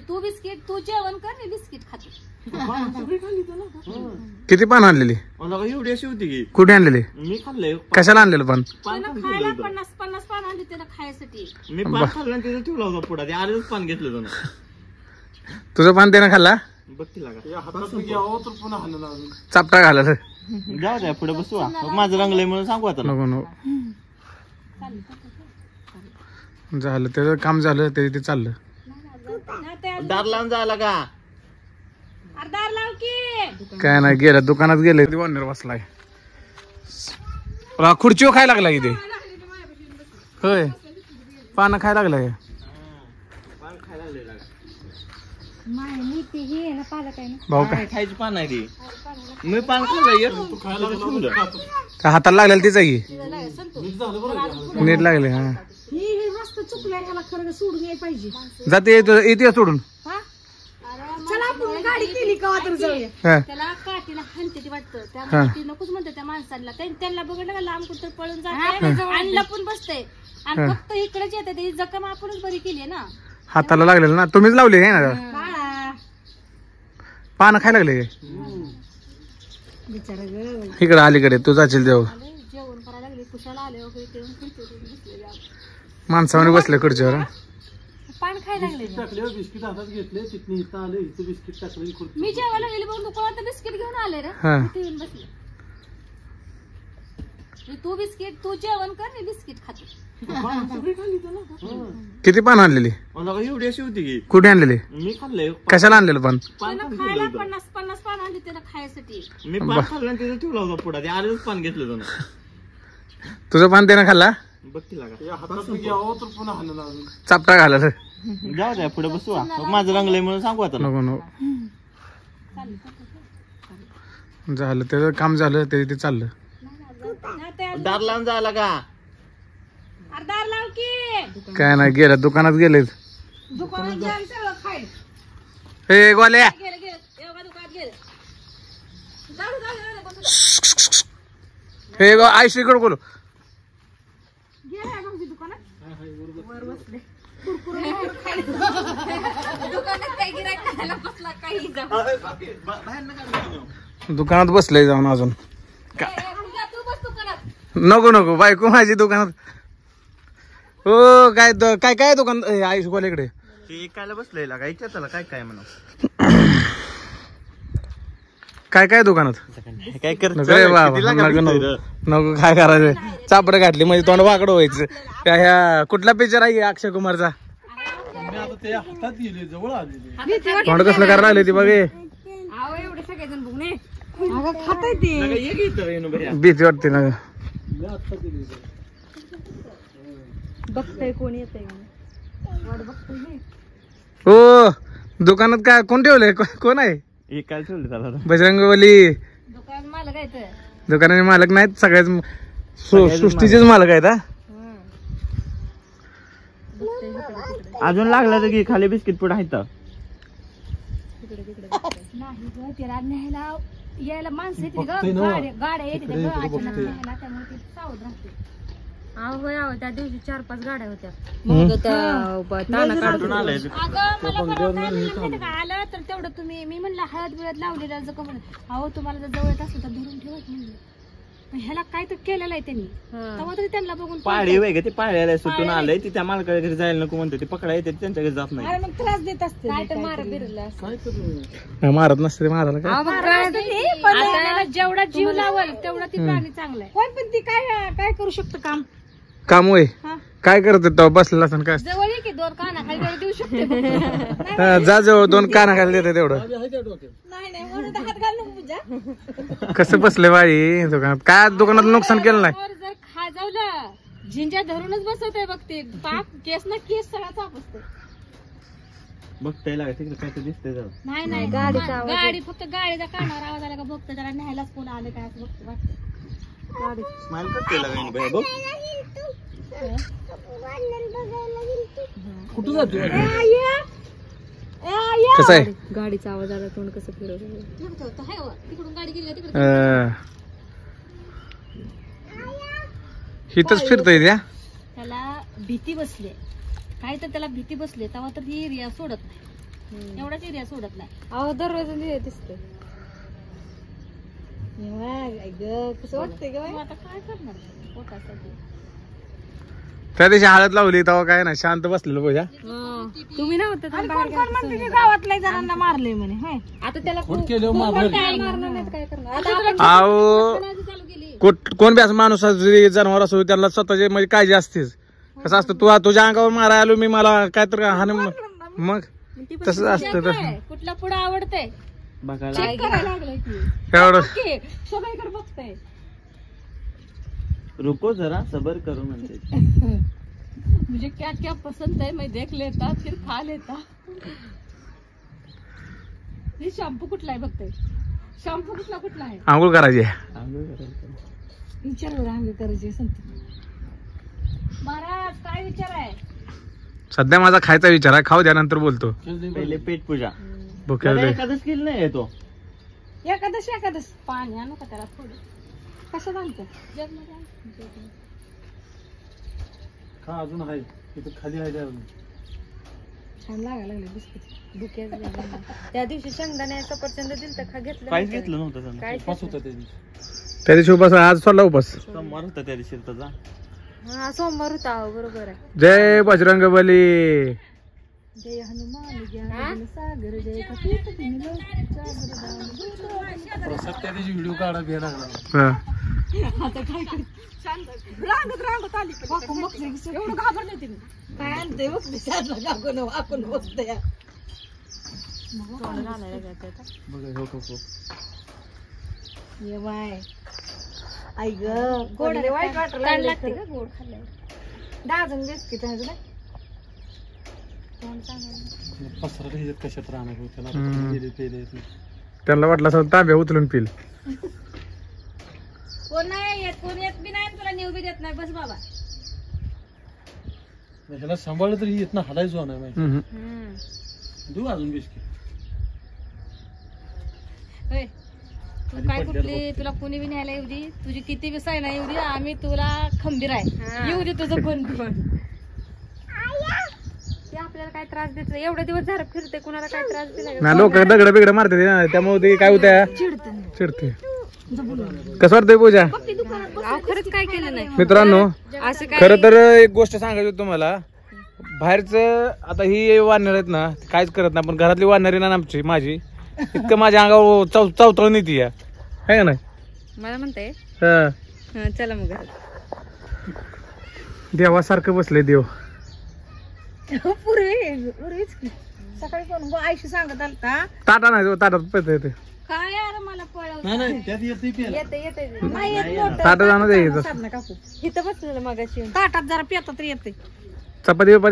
तू biscuit तू जेवण कर मी biscuit खाते. किती पान आणलेली? एवढी अशी होती की कुठे आणलेली? मी खाल्लंय. कशाला आणलेलं पान? खायला 50 पान आणली त्याला खायसाठी. मी पान खाल्लं तिथं ठेवला होता पुढा. ते आलेच पान घेतलं जाऊन. तुझं पान त्यानं खाल्ला? बघ की लागा चापटा घालायला. जाऊ द्या पुढे बसू. माझं रंगलंय म्हणून सांगू आता. नको नको झालं त्याचं काम झालं ते चाललं. दार लावून जायला का? अर्धार लाव की. काय नाही गेलं दुकानात गेले वनर बसलाय. खुर्चीवर खायला लागला इथे. होय पानं खायला लागलाय. पान खायला लागले लागा. भाऊ काय खायची पान आहे ती. मी पान खाल्लं. त्या हाताला लागलेलं तिचं की नीट लागले. हा जाते येते सोडून. त्याला काठीला हाणते ती वाटतं. त्यामुळे ती नकोच म्हणते त्या माणसाला. त्यांना बघितलं का लांब कुठं पळून जाते आणि लपून बसते आणि फक्त इकडेच येते. ती जखम आपणच बरी केली ना. हाताला लागलेलं ना तुम्हीच लावले आहे ना. पानं खायला लागले इकडे अलीकडे तू जाशील देव. जेवण करायला लागले कुशाला आले वगैरे माणसाने बसले खुर्चीवर. पान खायला लागले. बिस्किट हातात घेतले तिथून इथं आले. इथं बिस्किट टाकले. मी जेवायला गेले बघ दुकानात बिस्किट घेऊन आले रे. येऊन बसले. तू बिस्किट तू जेवण कर मी बिस्किट खाते. किती पान आणलेली? एवढी अशी होती की कुठे आणलेली? मी खाल्लंय. कशाला आणलेलं पान? खायला 50 पान आणली त्याला खायसाठी. मी पान खाल्लं तिथं ठेवला होता पुढा. ते आलेच पान घेतलं जाऊन. तुझं पान त्यानं खाल्ला? बघ की लागा पुन्हा हाणला. चापटा घालायला. जाऊ द्या पुढे बसू. माझं रंगलंय म्हणून सांगू आता. नको नको झालं त्याचं काम झालं ते चाललं. दार लावून जायला का? अर्धार लाव की. काय नाही गेलं दुकानात गेले. दुकानात जाऊन सगळं खायला. हे गोल्या गेले दुकानात गेले. जाऊ हे गो आयशीकडे बोलू. दुकानात बसले जाऊन अजून. नको नको बायको माझी दुकानात. हो काय काय काय दुकान आयुष गोल्याकडे कायला बसलंय लागा. त्याला काय काय म्हणा. काय काय दुकानात काय करत नको काय करायचं. चापड घातली म्हणजे तोंड वाकडं व्हायचं. ह्या कुठला पिक्चर आहे अक्षय कुमारचा? तोंड कसलं करायला लागले ती बघे. भीती वाटते ना. बघतय कोण येतंय. हो दुकानात काय कोण ठेवलंय? कोण आहे? काय ठेवलं त्याला? बजरंगबली. दुकान मालक आहे. दुकानाचे मालक नाहीत सगळ्याच सृष्टीचेच मालक आहेत. अजून लागला तर की खाली बिस्किट पुढे आहेत. नाही ग त्याला न्यायला यायला माणसं येते ग. गाड्या येते त्यामुळे ती सावध राहते. त्या दिवशी 4-5 गाड्या होत्या. आलं तर तेवढं तुम्ही मी म्हणलं हळद बिळद लावलेलं जखम. अहो तुम्हाला जर जवळ असलं तर धरून ठेवत म्हणलं. ह्याला काय तर केलेलं आहे त्यांनी. तेव्हा तरी त्यांना बघून पाळी वय ते पाळ्याला सुटून आलंय. ती त्या मालकाच्या घरी जायला नको म्हणते. ते पकडा येते त्यांच्या घरी जात नाही. मग त्रास देत असते. काय तर मारत नसते मारायला काय. जेवढा जीव लावल तेवढा ती प्राणी चांगला आहे. पण ती काय करू शकतं काम होय. काय करत तेव्हा बसलेला असं काय? जवळ की 2 काना खाली देऊ शकते. जा जवळ 2 काना खाली देते तेवढं. नाही म्हणून हात घाल नको पूजा. कसं बसले बाई दुकानात? काय दुकानात नुकसान केलं नाही? जर खाजवलं झिंजा धरूनच बसवते बघते. पाप केस ना केस सगळा चाप असतो. बघताय लागा तिकडे काय तर दिसतंय. नाही गाडी फक्त गाडीचा कानावर आवाज आला का बघतो. जरा न्यायलाच कोण आले काय असं बघतो वाटतं. स्माइल करते लागा बघ. कुठं जातो? कसं आहे? गाडीचा आवाज आला तोंड कसं फिरवलं. तिकडून गाडी गेली तिकडे हिथच फिरतय त्या. त्याला भीती बसली काय तर त्याला भीती बसली तेव्हा तर ही रिया सोडत नाही. एवढाच एरिया सोडत नाही. अहो दररोज दिसते. कसं वाटतंय ग मग आता काय करणार पोटासाठी? त्या दिवशी हळद लावली तेव्हा काय नाही शांत बसलेलो पूजा. तुम्ही नव्हतं आणि कोण कोण म्हणते की गावातल्या जणांना मारले म्हणे. होय. आता त्याला फोन केल्यावर मारणार. मारणार नाहीत काय करणार आता. अहो चालू केली. कोण बी असं माणूस असू जनावर असू त्याला स्वतःची म्हणजे काळजी असतेच. कसं असतं तू तुझ्या अंगावर मारायला आलो मी मला काय तर हानी मग तसंच असतं तसं. कुठला पुढं आवडतंय बघायला चेक करायला लागलाय की. एवढं ओके, सगळीकडे बघताय. रुको जरा सबर करो म्हणते. मुझे क्या क्या पसंद है मैं देख लेता फिर खा लेता. हे शॅम्पू कुठला आहे बघताय? शॅम्पू कुठला आहे? आंघोळ करायची आंघोळ करायला. विचार बरं आंघोळ करायची संत महाराज काय विचार आहे? सध्या माझा खायचा विचार आहे. खाऊ द्या नंतर बोलतो. पहिले पेट पूजा. भुकेले एखादंच केलं नाही तो. एकादश पाणी आणू का त्याला थोडं? कसं बांधतो जगमध्ये आण. हा अजून आहे तिथं खाली आहे अजून. छान लागायला लागले बिस्किट बुक्यात त्या दिवशी शेंगदाणे सफरचंद दिलं तर घेतलं काहीच घेतलं नव्हतं त्यानं. काय उपास होता त्या दिवशी. त्या दिवशी उपास आज सोडला उपास. सोमवार होता त्या दिवशी त्याचा. हा सोमवार होता. अहो, बरोबर आहे. जय बजरंग बली. जय हनुमान ज्ञान सागर जय कपीत तिमिलो प्रसाद त्या दिवशी व्हिडिओ काढा घ्यायला लागला. हा. आता काय कर रांगत आली एवढं घाबरले तुम्ही काय आणते बघ विचारलं लागून वाकून बसतोय. बघा हो हो. ये बाय आई ग गोड वाईट वाटलं लागते का गोड खाल्लं. डाझन बिस्किट आहे ना पसरा ह्याच्यात कशात राहणार होतं त्याला हम्म. गेले पेले येत नाही. त्यांना वाटलं असं तांब्या उचलून पिल. कोण नाही येत कोण येत बी नाही तुला नेऊ बी देत नाही. बस बाबा ह्याला सांभाळलं तरी येत ना हलायचो नाही माहिती. हम्म. देऊ अजून बिस्किट. होय तू काय कुठली तुला कोणी बी न्यायला येऊ दे तुझी किती बी साय नाही येऊ दे आम्ही तुला खंबीर आहे. येऊ दे तुझं कोण पण. ते आपल्याला काय त्रास देत एवढे दिवस झालं फिरते कुणाला काय त्रास दिला ना लोक दगड बिगड मारते ना त्यामुळे ते काय होत्या चिडते. कसं वाटतंय पूजा? अहो खरंच काय केलं नाही मित्रांनो असं काय. खरं तर एक गोष्ट सांगायची होती तुम्हाला. बाहेरचं आता ही वानर आहेत ना काहीच करत नाही पण घरातली वानरी ना आमची माझी इतकं माझ्या अंगावर चवचळ नीती आहे का नाही? मला म्हणते हा. चला मग घरात. देवासारखं बसले देव. पूर्वीच की सकाळी कोण आईशी सांगत आलता ताटा नाही ताटात पैसे येते. काय यार मला पळव नाही नाही त्यात येते प्यायला. येते नाही येत मोठं. ताटा जाणं द्यायचं. साधनं काकू इथं बसलेलं मगाशी. ताटात जरा पेता तर येते. चपाती बिपाती